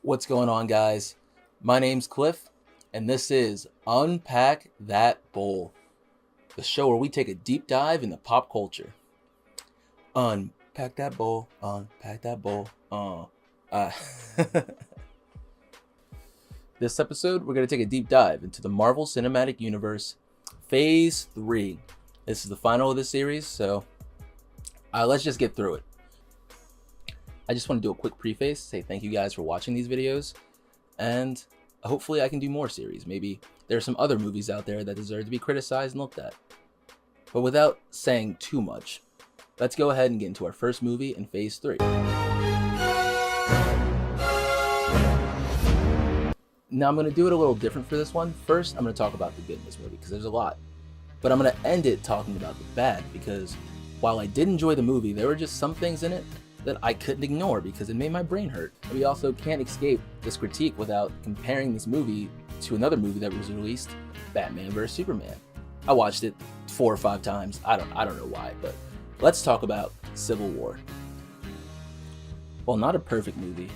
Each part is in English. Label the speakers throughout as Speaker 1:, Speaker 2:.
Speaker 1: What's going on, guys? My name's Cliff, and this is Unpack That Bowl, the show where we take a deep dive into pop culture. Unpack that bowl, unpack that bowl. This episode, we're going to take a deep dive into the Marvel Cinematic Universe, Phase 3. This is the final of the series, so let's just get through it. I just want to do a quick preface, say thank you guys for watching these videos, and hopefully I can do more series. Maybe there are some other movies out there that deserve to be criticized and looked at. But without saying too much, let's go ahead and get into our first movie in Phase 3. Now I'm going to do it a little different for this one. First, I'm going to talk about the good in this movie, because there's a lot. But I'm going to end it talking about the bad, because while I did enjoy the movie, there were just some things in it that I couldn't ignore because it made my brain hurt. We also can't escape this critique without comparing this movie to another movie that was released, Batman vs Superman. I watched it 4 or 5 times. I don't know why, but let's talk about Civil War. While not a perfect movie,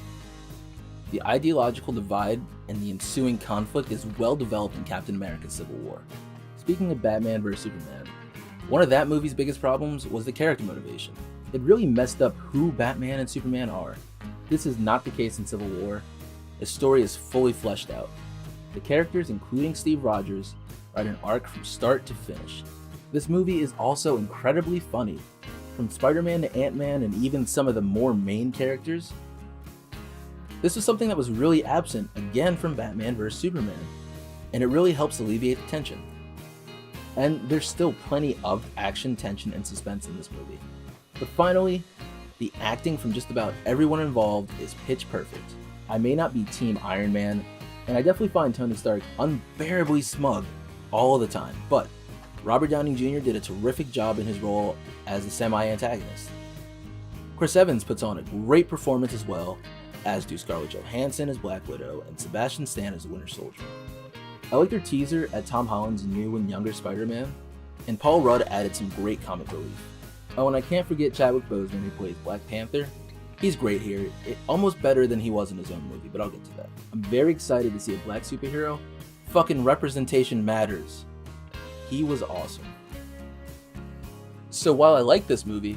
Speaker 1: the ideological divide and the ensuing conflict is well developed in Captain America Civil War. Speaking of Batman vs Superman, one of that movie's biggest problems was the character motivation. It really messed up who Batman and Superman are. This is not the case in Civil War. The story is fully fleshed out. The characters, including Steve Rogers, are in an arc from start to finish. This movie is also incredibly funny. From Spider-Man to Ant-Man and even some of the more main characters. This was something that was really absent again from Batman vs Superman, and it really helps alleviate the tension. And there's still plenty of action, tension, and suspense in this movie. But finally, the acting from just about everyone involved is pitch perfect. I may not be Team Iron Man, and I definitely find Tony Stark unbearably smug all the time, but Robert Downey Jr. did a terrific job in his role as the semi-antagonist. Chris Evans puts on a great performance as well, as do Scarlett Johansson as Black Widow and Sebastian Stan as the Winter Soldier. I like their teaser at Tom Holland's new and younger Spider-Man, and Paul Rudd added some great comic relief. Oh, and I can't forget Chadwick Boseman, who plays Black Panther. He's great here, almost better than he was in his own movie, but I'll get to that. I'm very excited to see a black superhero. Fucking representation matters. He was awesome. So while I like this movie,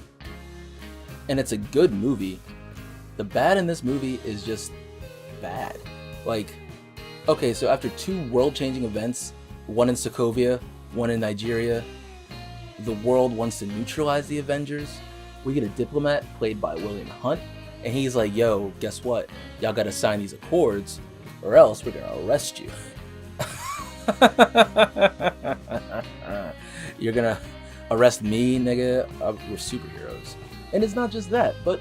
Speaker 1: and it's a good movie, the bad in this movie is just bad. Okay, so after 2 world-changing events, one in Sokovia, one in Nigeria, the world wants to neutralize the Avengers. We get a diplomat played by William Hunt, and he's like, yo, guess what? Y'all gotta sign these accords, or else we're gonna arrest you. You're gonna arrest me, nigga? We're superheroes. And it's not just that, but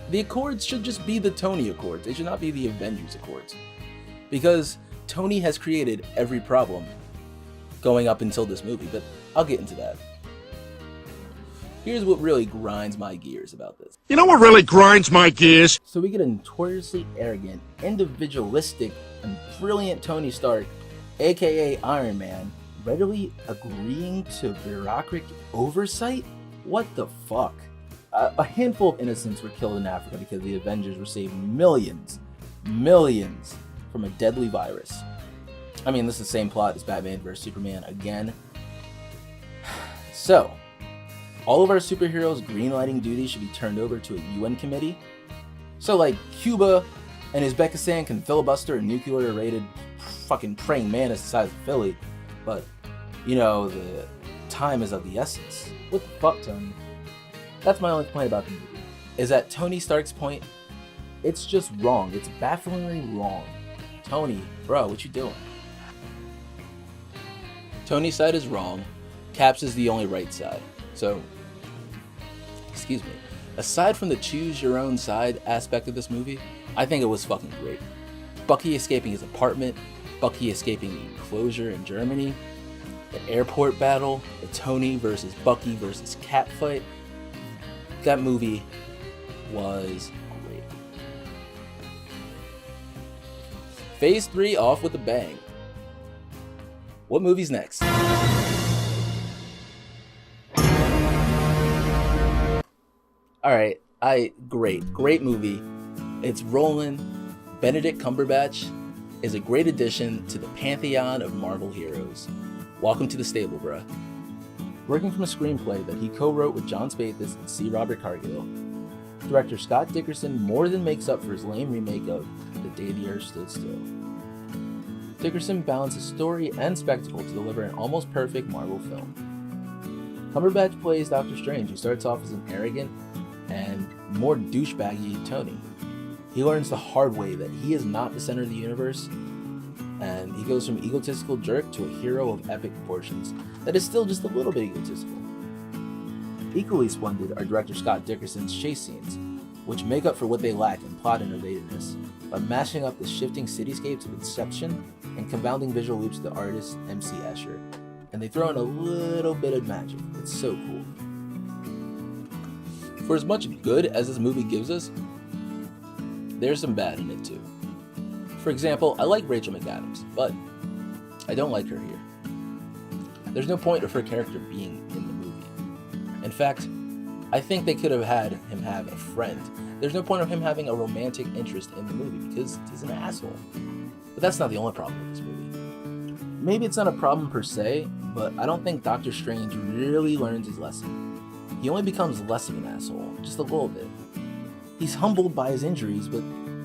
Speaker 1: the accords should just be the Tony Accords. They should not be the Avengers Accords. Because Tony has created every problem going up until this movie, but I'll get into that. Here's what really grinds my gears about this.
Speaker 2: You know what really grinds my gears?
Speaker 1: So we get a notoriously arrogant, individualistic, and brilliant Tony Stark, aka Iron Man, readily agreeing to bureaucratic oversight? What the fuck? A handful of innocents were killed in Africa because the Avengers were saving millions from a deadly virus. I mean, this is the same plot as Batman vs Superman again. So, all of our superheroes' greenlighting duties should be turned over to a UN committee. So like, Cuba and Uzbekistan can filibuster a nuclear-rated fucking praying mantis the size of Philly, but, you know, the time is of the essence. What the fuck, Tony? That's my only complaint about the movie, is that Tony Stark's point, it's just wrong. It's bafflingly wrong. Tony, bro, what you doing? Tony's side is wrong. Cap's is the only right side. So, excuse me. Aside from the choose your own side aspect of this movie, I think it was fucking great. Bucky escaping his apartment, Bucky escaping the enclosure in Germany, the airport battle, the Tony versus Bucky versus Cap fight. That movie was great. Phase 3 off with a bang. What movie's next? Alright, great movie. It's rolling. Benedict Cumberbatch is a great addition to the pantheon of Marvel heroes. Welcome to the stable, bruh. Working from a screenplay that he co-wrote with John Spathis and C. Robert Cargill, director Scott Dickerson more than makes up for his lame remake of The Day the Earth Stood Still. Dickerson balances story and spectacle to deliver an almost perfect Marvel film. Cumberbatch plays Doctor Strange, who starts off as an arrogant and more douchebaggy Tony. He learns the hard way that he is not the center of the universe, and he goes from egotistical jerk to a hero of epic proportions that is still just a little bit egotistical. Equally splendid are director Scott Dickerson's chase scenes, which make up for what they lack in plot innovativeness by mashing up the shifting cityscapes of Inception and confounding visual loops of the artist MC Escher, and they throw in a little bit of magic. It's so cool. For as much good as this movie gives us, there's some bad in it too. For example, I like Rachel McAdams, but I don't like her here. There's no point of her character being in the movie. In fact, I think they could have had him have a friend. There's no point of him having a romantic interest in the movie because he's an asshole. But that's not the only problem with this movie. Maybe it's not a problem per se, but I don't think Doctor Strange really learns his lesson. He only becomes less of an asshole, just a little bit. He's humbled by his injuries, but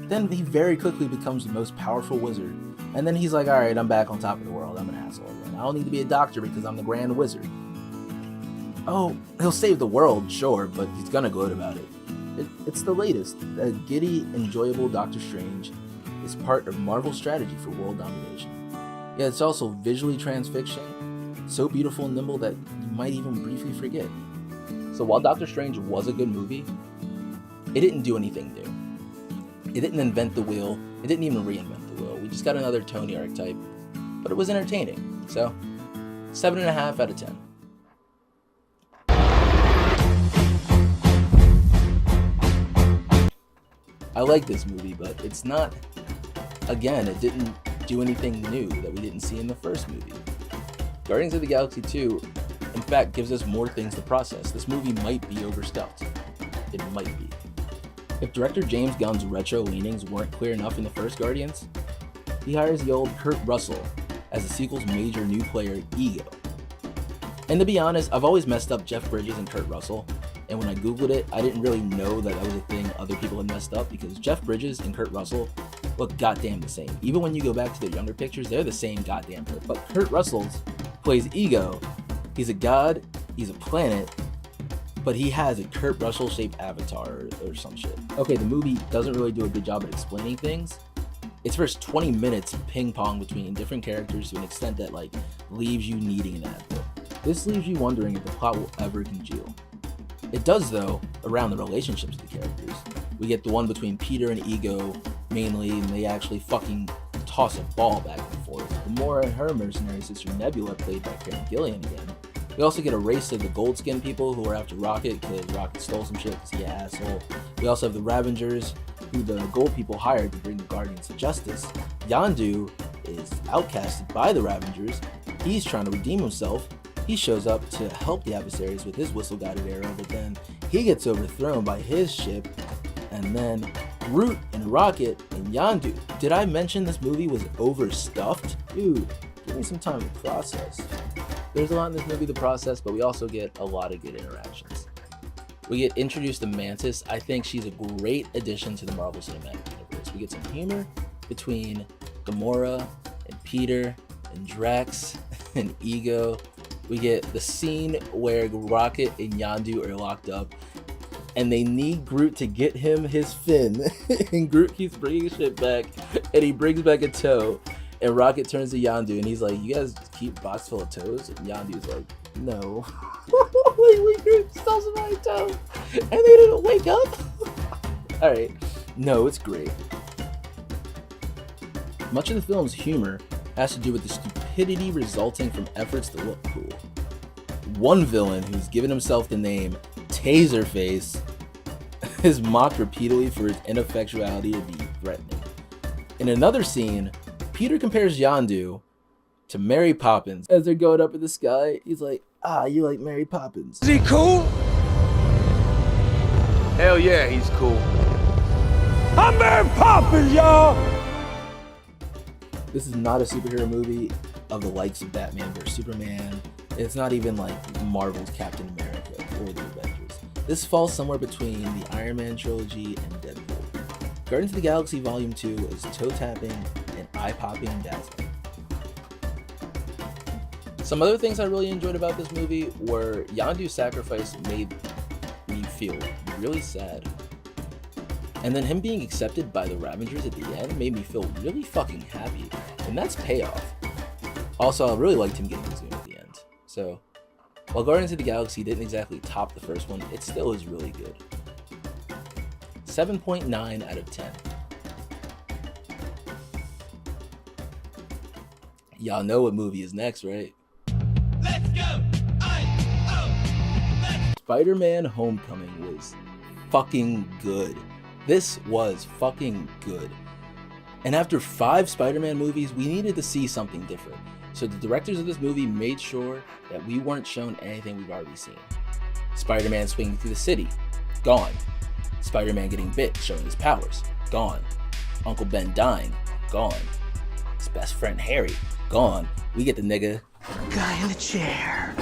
Speaker 1: then he very quickly becomes the most powerful wizard. And then he's like, alright, I'm back on top of the world, I'm an asshole again. I don't need to be a doctor because I'm the Grand Wizard. Oh, he'll save the world, sure, but he's gonna gloat about it. It's the latest. A giddy, enjoyable Doctor Strange is part of Marvel's strategy for world domination. Yeah, it's also visually transfixing, so beautiful and nimble that you might even briefly forget. So while Doctor Strange was a good movie, it didn't do anything new. It didn't invent the wheel, it didn't even reinvent the wheel. We just got another Tony archetype, but it was entertaining. So, 7.5 out of 10. I like this movie, but it's not, again, it didn't do anything new that we didn't see in the first movie. Guardians of the Galaxy 2, in fact, gives us more things to process. This movie might be overstuffed. It might be. If director James Gunn's retro leanings weren't clear enough in the first Guardians, he hires the old Kurt Russell as the sequel's major new player, Ego. And to be honest, I've always messed up Jeff Bridges and Kurt Russell, and when I googled it, I didn't really know that was a thing other people had messed up, because Jeff Bridges and Kurt Russell look goddamn the same. Even when you go back to their younger pictures, they're the same goddamn person. But Kurt Russell plays Ego. He's a god, he's a planet, but he has a Kurt Russell-shaped avatar or some shit. Okay, the movie doesn't really do a good job at explaining things. Its first 20 minutes ping-pong between different characters to an extent that, like, leaves you needing an ad. This leaves you wondering if the plot will ever congeal. It does, though, around the relationships of the characters. We get the one between Peter and Ego, mainly, and they actually fucking toss a ball back and forth. Gamora and her mercenary sister Nebula, played by Karen Gillan again. We also get a race of the gold skin people who are after Rocket because Rocket stole some shit because he's an asshole. We also have the Ravengers, who the gold people hired to bring the Guardians to justice. Yondu is outcasted by the Ravengers. He's trying to redeem himself. He shows up to help the adversaries with his whistle-guided arrow, but then he gets overthrown by his ship. And then Groot and Rocket and Yondu. Did I mention this movie was overstuffed? Dude, give me some time to process. There's a lot in this movie to process, but we also get a lot of good interactions. We get introduced to Mantis. I think she's a great addition to the Marvel Cinematic Universe. We get some humor between Gamora and Peter and Drax and Ego. We get the scene where Rocket and Yondu are locked up and they need Groot to get him his fin. And Groot keeps bringing shit back and he brings back a toe. And Rocket turns to Yondu and he's like, you guys keep box full of toes? And Yondu's like, no. We stole somebody's toe and they didn't wake up? Alright. No, it's great. Much of the film's humor has to do with the stupidity resulting from efforts to look cool. One villain, who's given himself the name Taserface, is mocked repeatedly for his ineffectuality to be threatening. In another scene, Peter compares Yondu to Mary Poppins. As they're going up in the sky, he's like, you like Mary Poppins.
Speaker 2: Is he cool? Hell yeah, he's cool. I'm very poppin', y'all!
Speaker 1: This is not a superhero movie of the likes of Batman vs Superman. It's not even like Marvel's Captain America or the Avengers. This falls somewhere between the Iron Man trilogy and Deadpool. Guardians of the Galaxy Volume 2 is toe-tapping and eye-popping and dazzling. Some other things I really enjoyed about this movie were Yondu's sacrifice made me feel really sad. And then him being accepted by the Ravengers at the end made me feel really fucking happy. And that's payoff. Also, I really liked him getting his at the end. So, while Guardians of the Galaxy didn't exactly top the first one, it still is really good. 7.9 out of 10. Y'all know what movie is next, right?
Speaker 3: Let's go!
Speaker 1: Spider-Man Homecoming was fucking good. This was fucking good. And after 5 Spider-Man movies, we needed to see something different. So the directors of this movie made sure that we weren't shown anything we've already seen. Spider-Man swinging through the city, gone. Spider-Man getting bit, showing his powers, gone. Uncle Ben dying, gone. His best friend Harry, gone. We get the nigga.
Speaker 2: Guy in the chair.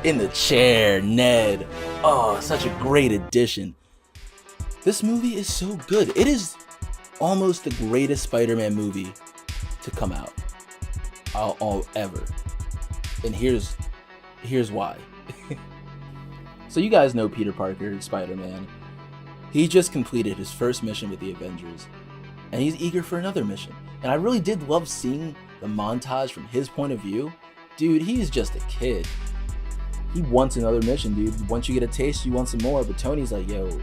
Speaker 1: In the chair, Ned. Oh, such a great addition. This movie is so good. It is almost the greatest Spider-Man movie to come out. All ever. And here's why. So you guys know Peter Parker, Spider-Man. He just completed his first mission with the Avengers, and he's eager for another mission. And I really did love seeing the montage from his point of view. Dude, he's just a kid. He wants another mission, dude. Once you get a taste, you want some more. But Tony's like, yo,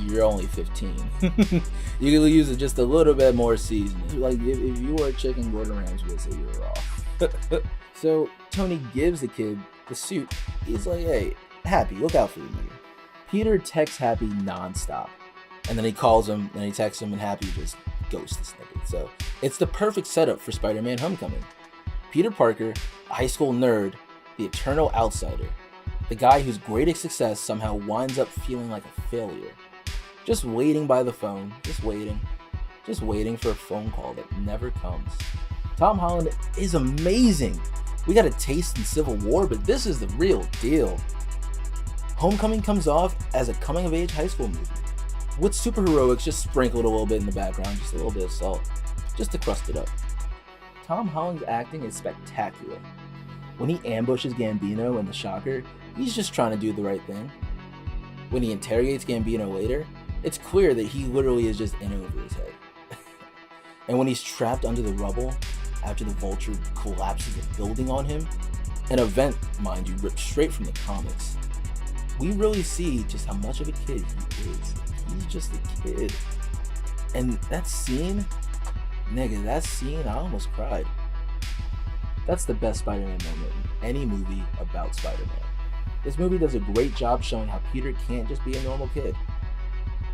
Speaker 1: you're only 15. You can use it just a little bit more seasoning. Like, if you were a chicken, Gordon Ramsay would say you were raw. So Tony gives the kid the suit. He's like, hey, Happy, look out for the nigga. Peter texts Happy nonstop. And then he calls him, and he texts him, and Happy just ghosts this nigga. So it's the perfect setup for Spider-Man Homecoming. Peter Parker, a high school nerd, the eternal outsider, the guy whose greatest success somehow winds up feeling like a failure. Just waiting by the phone, just waiting for a phone call that never comes. Tom Holland is amazing. We got a taste in Civil War, but this is the real deal. Homecoming comes off as a coming-of-age high school movie, with superheroics just sprinkled a little bit in the background, just a little bit of salt, just to crust it up. Tom Holland's acting is spectacular. When he ambushes Gambino in the Shocker, he's just trying to do the right thing. When he interrogates Gambino later, it's clear that he literally is just in over his head. And when he's trapped under the rubble after the Vulture collapses a building on him, an event, mind you, ripped straight from the comics, we really see just how much of a kid he is. He's just a kid. And that scene, I almost cried. That's the best Spider-Man moment in any movie about Spider-Man. This movie does a great job showing how Peter can't just be a normal kid.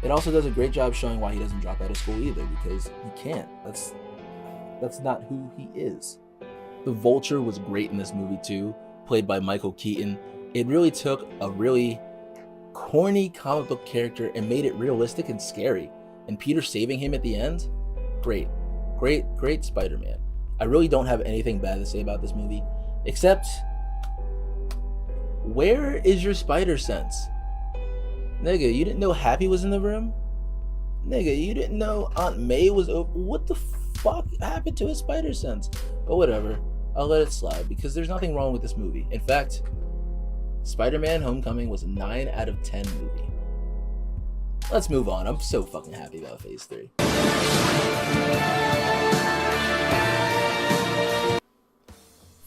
Speaker 1: It also does a great job showing why he doesn't drop out of school either, because he can't. That's not who he is. The Vulture was great in this movie too, played by Michael Keaton. It really took a really corny comic book character and made it realistic and scary. And Peter saving him at the end, great Spider-Man. I really don't have anything bad to say about this movie, except, where is your spider sense? Nigga, you didn't know Happy was in the room? Nigga, you didn't know Aunt May was over? What the fuck happened to his spider sense? But whatever, I'll let it slide because there's nothing wrong with this movie. In fact, Spider-Man Homecoming was a 9 out of 10 movie. Let's move on. I'm so fucking happy about Phase 3.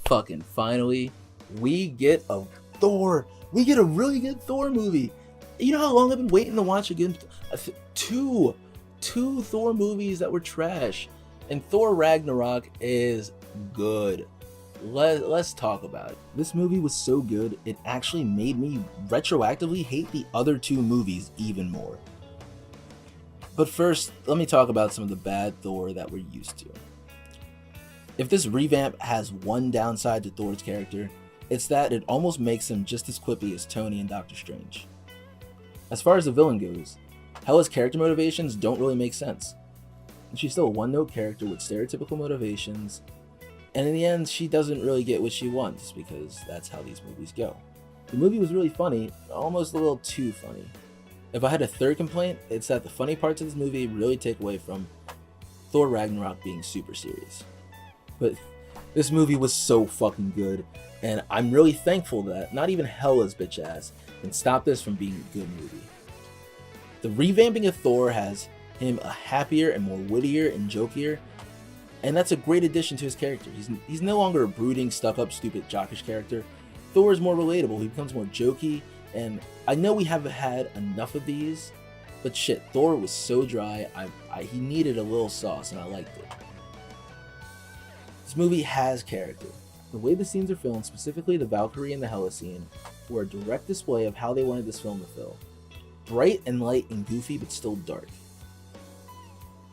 Speaker 1: Fucking finally, we get a Thor. We get a really good Thor movie. You know how long I've been waiting to watch again? Two Thor movies that were trash. And Thor Ragnarok is good. Let's talk about it. This movie was so good, it actually made me retroactively hate the other 2 movies even more. But first, let me talk about some of the bad Thor that we're used to. If this revamp has one downside to Thor's character, it's that it almost makes him just as quippy as Tony and Doctor Strange. As far as the villain goes, Hela's character motivations don't really make sense. She's still a one-note character with stereotypical motivations, and in the end, she doesn't really get what she wants because that's how these movies go. The movie was really funny, almost a little too funny. If I had a third complaint, it's that the funny parts of this movie really take away from Thor Ragnarok being super serious. But this movie was so fucking good, and I'm really thankful that not even Hela's bitch ass can stop this from being a good movie. The revamping of Thor has him a happier and more wittier and jokier, and that's a great addition to his character. He's no longer a brooding, stuck-up, stupid, jockish character. Thor is more relatable, he becomes more jokey, and I know we haven't had enough of these, but shit, Thor was so dry, he needed a little sauce, and I liked it. This movie has character. The way the scenes are filmed, specifically the Valkyrie and the Hela scene, were a direct display of how they wanted this film to feel. Bright and light and goofy, but still dark.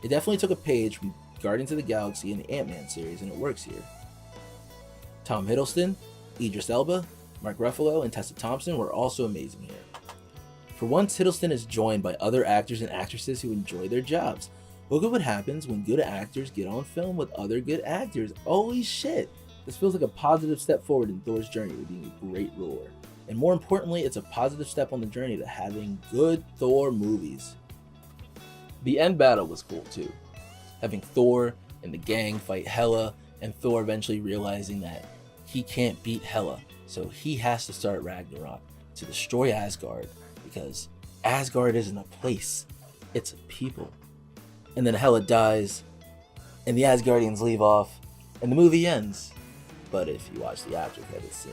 Speaker 1: It definitely took a page from Guardians of the Galaxy and the Ant-Man series, and it works here. Tom Hiddleston, Idris Elba, Mark Ruffalo, and Tessa Thompson were also amazing here. For once, Hiddleston is joined by other actors and actresses who enjoy their jobs. Look at what happens when good actors get on film with other good actors. Holy shit! This feels like a positive step forward in Thor's journey to being a great ruler. And more importantly, it's a positive step on the journey to having good Thor movies. The end battle was cool too. Having Thor and the gang fight Hela, and Thor eventually realizing that he can't beat Hela, so he has to start Ragnarok to destroy Asgard, because Asgard isn't a place, it's a people. And then Hela dies, and the Asgardians leave off, and the movie ends. But if you watch the after credits scene,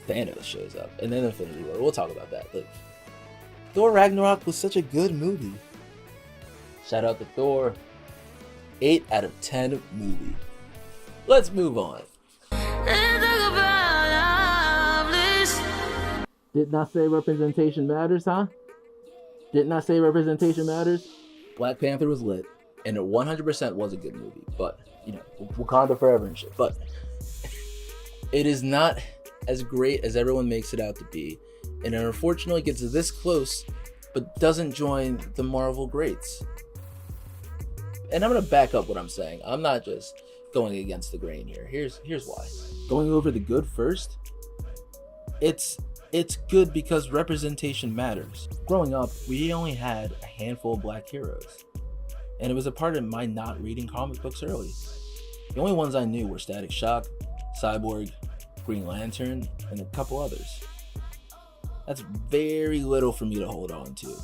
Speaker 1: Thanos shows up, and then Infinity War. We'll talk about that. But Thor Ragnarok was such a good movie. Shout out to Thor. 8 out of 10 movie. Let's move on. Didn't I say representation matters, huh? Didn't I say representation matters? Black Panther was lit, and it 100% was a good movie. But, you know, Wakanda forever and shit. But it is not as great as everyone makes it out to be, and it unfortunately gets this close, but doesn't join the Marvel greats. And I'm gonna back up what I'm saying. I'm not just going against the grain here. Here's why. Going over the good first. It's good because representation matters. Growing up, we only had a handful of black heroes, and it was a part of my not reading comic books early. The only ones I knew were Static Shock, Cyborg, Green Lantern, and a couple others. That's very little for me to hold on to.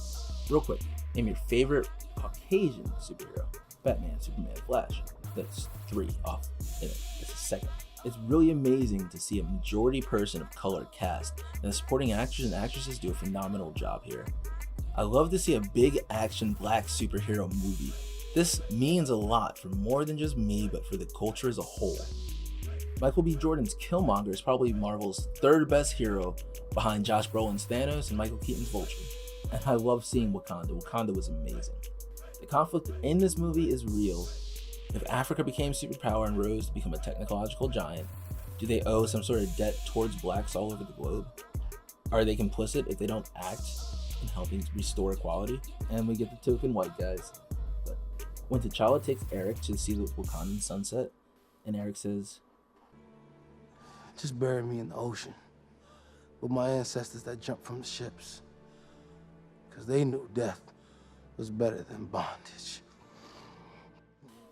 Speaker 1: Real quick, name your favorite Caucasian superhero. Batman, Superman, Flash. That's 3 off. It's a second. It's really amazing to see a majority person of color cast, and the supporting actors and actresses do a phenomenal job here. I love to see a big action black superhero movie. This means a lot for more than just me, but for the culture as a whole. Michael B. Jordan's Killmonger is probably Marvel's 3rd best hero, behind Josh Brolin's Thanos and Michael Keaton's Vulture. And I love seeing Wakanda. Wakanda was amazing. The conflict in this movie is real. If Africa became superpower and rose to become a technological giant, do they owe some sort of debt towards blacks all over the globe? Are they complicit if they don't act in helping restore equality? And we get the token white guys. But when T'Challa takes Eric to see the Wakandan sunset, and Eric says,
Speaker 2: Just bury me in the ocean with my ancestors that jumped from the ships, because they knew death was better than bondage.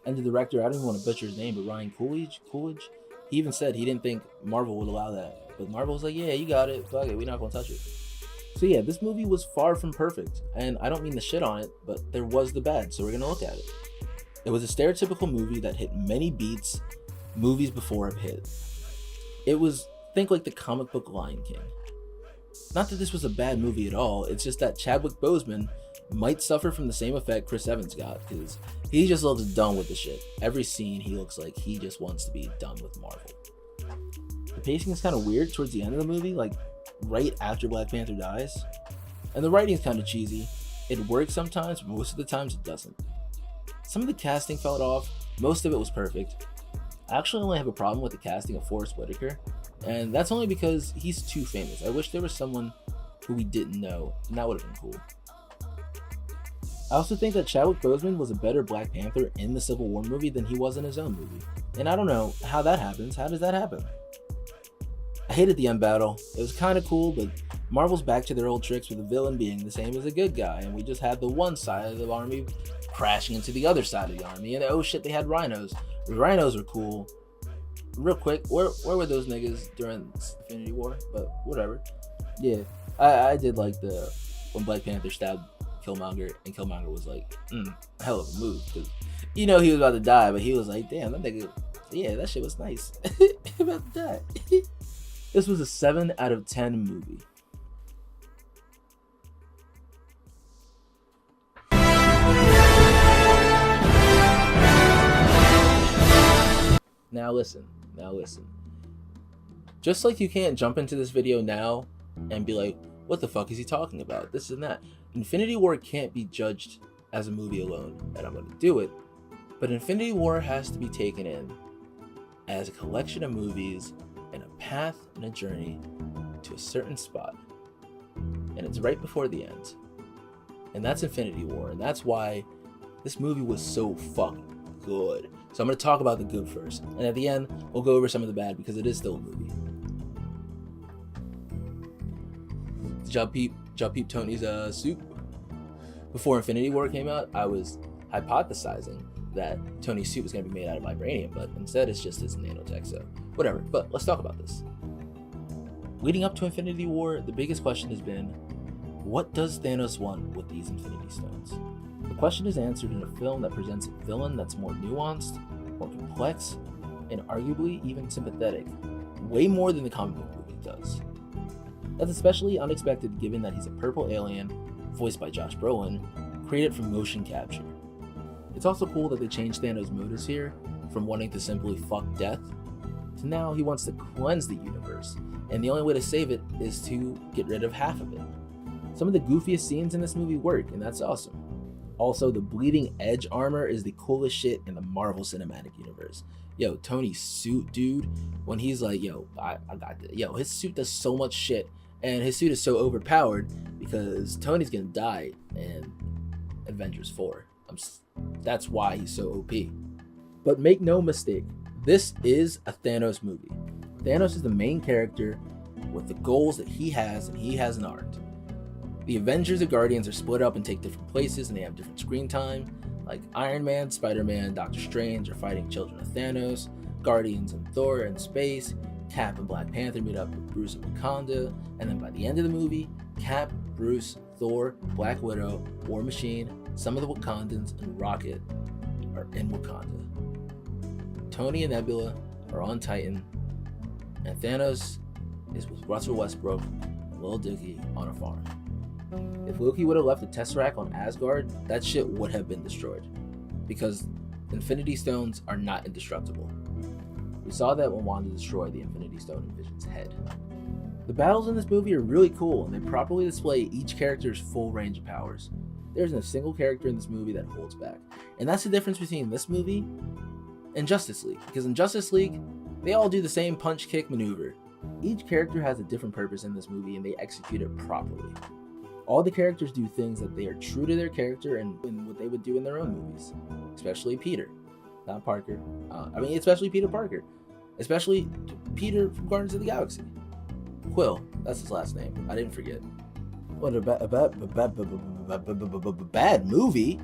Speaker 1: And the director, I don't even want to butcher his name, but Ryan Coolidge, he even said he didn't think Marvel would allow that. But Marvel was like, yeah, you got it, fuck it, we're not going to touch it. So yeah, this movie was far from perfect, and I don't mean to shit on it, but there was the bad, so we're going to look at it. It was a stereotypical movie that hit many beats movies before it hit. It was, think like the comic book Lion King. Not that this was a bad movie at all, it's just that Chadwick Boseman might suffer from the same effect Chris Evans got, because he just looks done with the shit. Every scene he looks like he just wants to be done with Marvel. The pacing is kind of weird towards the end of the movie, like right after Black Panther dies. And the writing is kind of cheesy. It works sometimes, but most of the times it doesn't. Some of the casting fell off, most of it was perfect. I actually only have a problem with the casting of Forrest Whitaker, and that's only because he's too famous. I wish there was someone who we didn't know, and that would have been cool. I also think that Chadwick Boseman was a better Black Panther in the Civil War movie than he was in his own movie. And I don't know how that happens. How does that happen? I hated the end battle. It was kind of cool, but Marvel's back to their old tricks with the villain being the same as a good guy, and we just had the one side of the army crashing into the other side of the army, and oh shit, they had rhinos. The rhinos were cool. Real quick, where were those niggas during Infinity War? But whatever. Yeah, I did like when Black Panther stabbed Killmonger, and Killmonger was like, hell of a move, because he was about to die, but he was like, damn, that nigga, yeah, that shit was nice. About to die. This was a 7 out of 10 movie. Now listen. Just like you can't jump into this video now and be like, what the fuck is he talking about? This and that. Infinity War can't be judged as a movie alone, and I'm going to do it. But Infinity War has to be taken in as a collection of movies and a path and a journey to a certain spot. And it's right before the end. And that's Infinity War, and that's why this movie was so fucking good. So I'm going to talk about the good first, and at the end, we'll go over some of the bad, because it is still a movie. Did y'all peep Tony's suit? Before Infinity War came out, I was hypothesizing that Tony's suit was going to be made out of vibranium, but instead it's just his nanotech, so whatever. But let's talk about this. Leading up to Infinity War, the biggest question has been, what does Thanos want with these Infinity Stones? The question is answered in a film that presents a villain that's more nuanced, more complex, and arguably even sympathetic, way more than the comic book movie does. That's especially unexpected given that he's a purple alien, voiced by Josh Brolin, created from motion capture. It's also cool that they changed Thanos' motives here, from wanting to simply fuck death, to now he wants to cleanse the universe, and the only way to save it is to get rid of half of it. Some of the goofiest scenes in this movie work, and that's awesome. Also, the bleeding edge armor is the coolest shit in the Marvel Cinematic Universe. Yo, Tony's suit, dude, when he's like, yo, I got this. Yo, his suit does so much shit, and his suit is so overpowered because Tony's gonna die in Avengers 4. That's why he's so OP. But make no mistake, this is a Thanos movie. Thanos is the main character with the goals that he has, and he has an art. The Avengers and Guardians are split up and take different places, and they have different screen time. Like Iron Man, Spider-Man, Doctor Strange are fighting children of Thanos. Guardians and Thor are in space. Cap and Black Panther meet up with Bruce in Wakanda. And then by the end of the movie, Cap, Bruce, Thor, Black Widow, War Machine, some of the Wakandans, and Rocket are in Wakanda. Tony and Nebula are on Titan. And Thanos is with Russell Westbrook and Lil Dicky on a farm. If Loki would have left the Tesseract on Asgard, that shit would have been destroyed. Because Infinity Stones are not indestructible. We saw that when Wanda destroyed the Infinity Stone in Vision's head. The battles in this movie are really cool, and they properly display each character's full range of powers. There isn't a single character in this movie that holds back. And that's the difference between this movie and Justice League. Because in Justice League, they all do the same punch-kick maneuver. Each character has a different purpose in this movie, and they execute it properly. All the characters do things that they are true to their character and what they would do in their own movies. Especially Peter. Not Parker. Especially Peter Parker. Especially Peter from Guardians of the Galaxy. Quill. That's his last name. I didn't forget. What, a bad movie?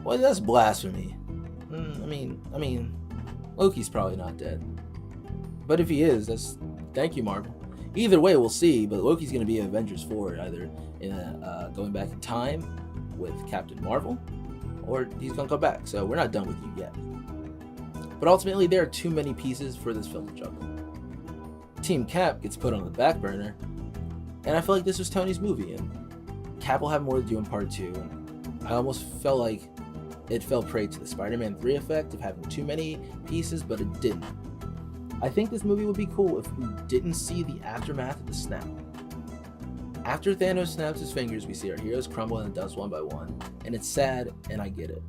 Speaker 1: Well, that's blasphemy. Loki's probably not dead. But if he is, thank you, Marvel. Either way, we'll see, but Loki's going to be Avengers 4, either in going back in time with Captain Marvel, or he's going to come back, so we're not done with you yet. But ultimately, there are too many pieces for this film to juggle. Team Cap gets put on the back burner, and I feel like this was Tony's movie, and Cap will have more to do in part 2, and I almost felt like it fell prey to the Spider-Man 3 effect of having too many pieces, but it didn't. I think this movie would be cool if we didn't see the aftermath of the snap. After Thanos snaps his fingers, we see our heroes crumble in the dust one by one, and it's sad, and I get it.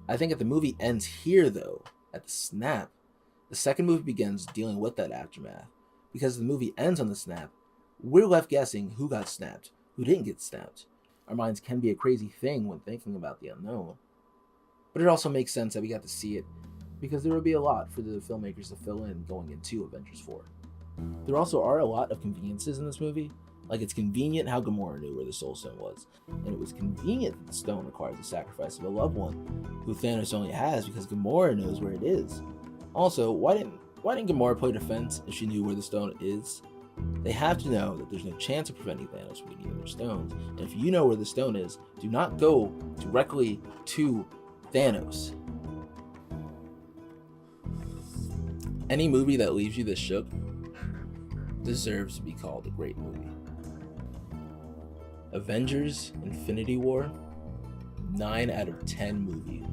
Speaker 1: I think if the movie ends here, though, at the snap, the second movie begins dealing with that aftermath. Because the movie ends on the snap, we're left guessing who got snapped, who didn't get snapped. our minds can be a crazy thing when thinking about the unknown. But it also makes sense that we got to see it, because there would be a lot for the filmmakers to fill in going into Avengers 4. There also are a lot of conveniences in this movie. Like, it's convenient how Gamora knew where the Soul Stone was, and it was convenient that the stone requires the sacrifice of a loved one, who Thanos only has because Gamora knows where it is. Also, why didn't Gamora play defense if she knew where the stone is? They have to know that there's no chance of preventing Thanos from getting other stones, and if you know where the stone is, do not go directly to Thanos. Any movie that leaves you this shook deserves to be called a great movie. Avengers Infinity War, 9 out of 10 movie.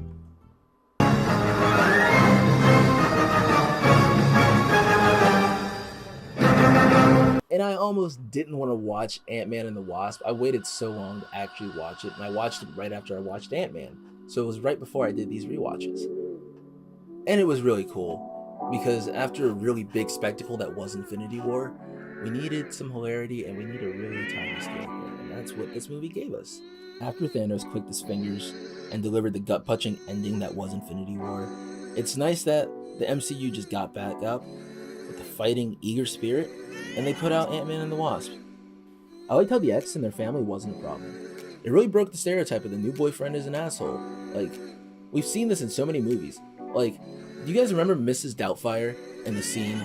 Speaker 1: And I almost didn't want to watch Ant-Man and the Wasp. I waited so long to actually watch it, and I watched it right after I watched Ant-Man. So it was right before I did these rewatches. And it was really cool, because after a really big spectacle that was Infinity War, we needed some hilarity and we need a really tiny scale thing, and that's what this movie gave us. After Thanos clicked his fingers and delivered the gut-punching ending that was Infinity War, it's nice that the MCU just got back up with a fighting, eager spirit, and they put out Ant-Man and the Wasp. I liked how the X and their family wasn't a problem. It really broke the stereotype of the new boyfriend is an asshole. Like, we've seen this in so many movies. Like, do you guys remember Mrs. Doubtfire and the scene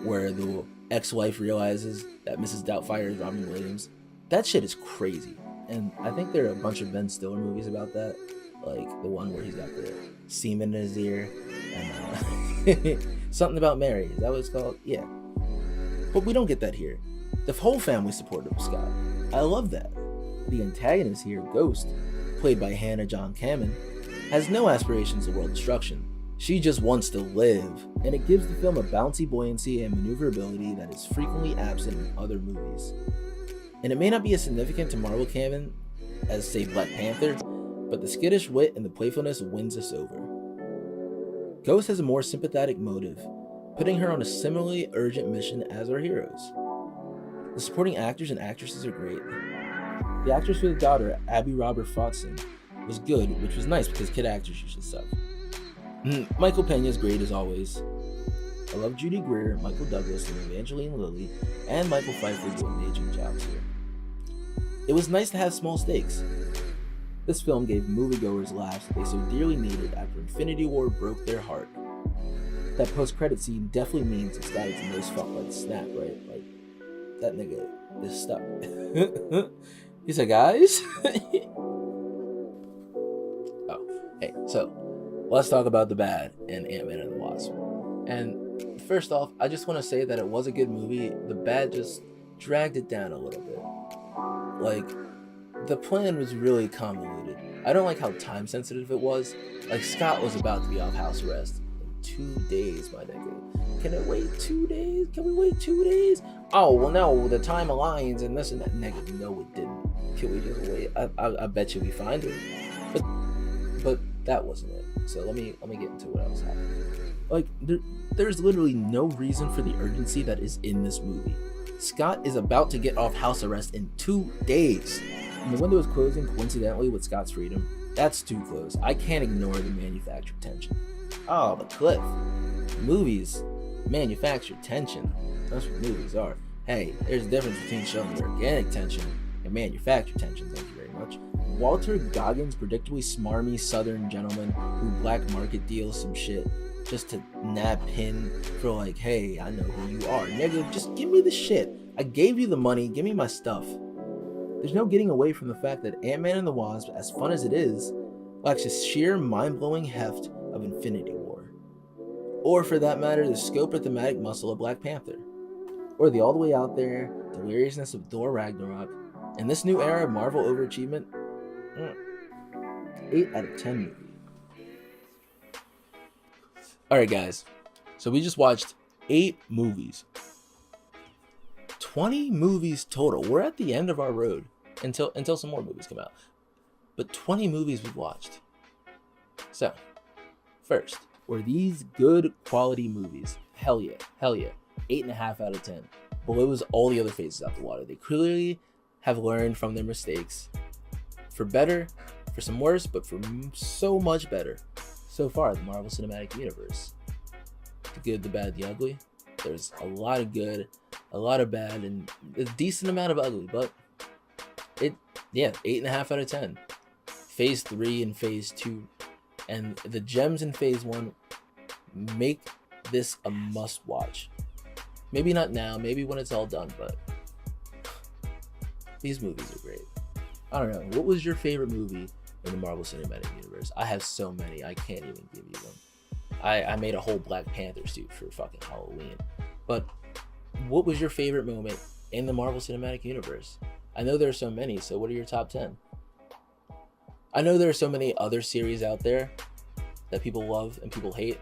Speaker 1: where the ex-wife realizes that Mrs. Doubtfire is Robin Williams? That shit is crazy. And I think there are a bunch of Ben Stiller movies about that. Like the one where he's got the semen in his ear. And Something About Mary. Is that what it's called? Yeah. But we don't get that here. The whole family supported Scott. I love that. The antagonist here, Ghost, played by Hannah John Kamen, has no aspirations of world destruction. She just wants to live, and it gives the film a bouncy buoyancy and maneuverability that is frequently absent in other movies. And it may not be as significant to Marvel canon as, say, Black Panther, but the skittish wit and the playfulness wins us over. Ghost has a more sympathetic motive, putting her on a similarly urgent mission as our heroes. The supporting actors and actresses are great. The actress for the daughter, Abby Robert Fotson, was good, which was nice because kid actors usually suck. Michael Pena is great as always. I love Judy Greer, Michael Douglas, and Evangeline Lilly, and Michael Pfeiffer do amazing jobs here. It was nice to have small stakes. This film gave moviegoers laughs that they so dearly needed after Infinity War broke their heart. That post-credit scene definitely means it's got its most felt by the snap, right? Like, that nigga is stuck. He's like, guys? Oh, hey, so let's talk about the bad in Ant-Man and the Wasp. And first off, I just want to say that it was a good movie. The bad just dragged it down a little bit. Like, the plan was really convoluted. I don't like how time sensitive it was. Like, Scott was about to be off house arrest in 2 days, my nigga. Can it wait 2 days? Can we wait 2 days? Oh, well, no, the time aligns and this and that. Nigga, no, it didn't. Can we just wait? I bet you we find him. But that wasn't it. So let me get into what else happened. Like, there's literally no reason for the urgency that is in this movie. Scott is about to get off house arrest in 2 days. And the window is closing coincidentally with Scott's freedom. That's too close. I can't ignore the manufactured tension. Oh, the cliff. Movies manufacture tension. That's what movies are. Hey, there's a difference between showing the organic tension and manufactured tension, thank you very much. Walter Goggins, predictably smarmy southern gentleman who black market deals some shit just to nab pin for like, hey, I know who you are. Nigga, just give me the shit. I gave you the money, give me my stuff. There's no getting away from the fact that Ant-Man and the Wasp, as fun as it is, lacks the sheer mind-blowing heft of Infinity War. Or for that matter, the scope or thematic muscle of Black Panther. Or the all-the-way out there deliriousness of Thor Ragnarok. In this new era of Marvel overachievement, 8 out of 10 movie. Alright guys, so we just watched 8 movies. 20 movies total. We're at the end of our road until some more movies come out. But 20 movies we've watched. So, first, were these good quality movies? Hell yeah. 8.5 out of 10. Blows all the other phases out the water. They clearly have learned from their mistakes. For better, for some worse, but for so much better. So far, the Marvel Cinematic Universe. The good, the bad, the ugly. There's a lot of good, a lot of bad, and a decent amount of ugly, but 8.5 out of 10. Phase 3 and Phase 2, and the gems in Phase 1 make this a must-watch. Maybe not now, maybe when it's all done, but these movies are great. I don't know, what was your favorite movie in the Marvel Cinematic Universe? I have so many, I can't even give you them. I made a whole Black Panther suit for fucking Halloween. But what was your favorite moment in the Marvel Cinematic Universe? I know there are so many, so what are your top 10? I know there are so many other series out there that people love and people hate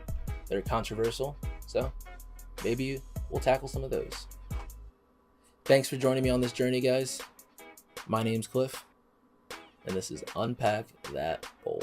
Speaker 1: that are controversial, so maybe we'll tackle some of those. Thanks for joining me on this journey, guys. My name's Cliff, and this is Unpack That Bowl.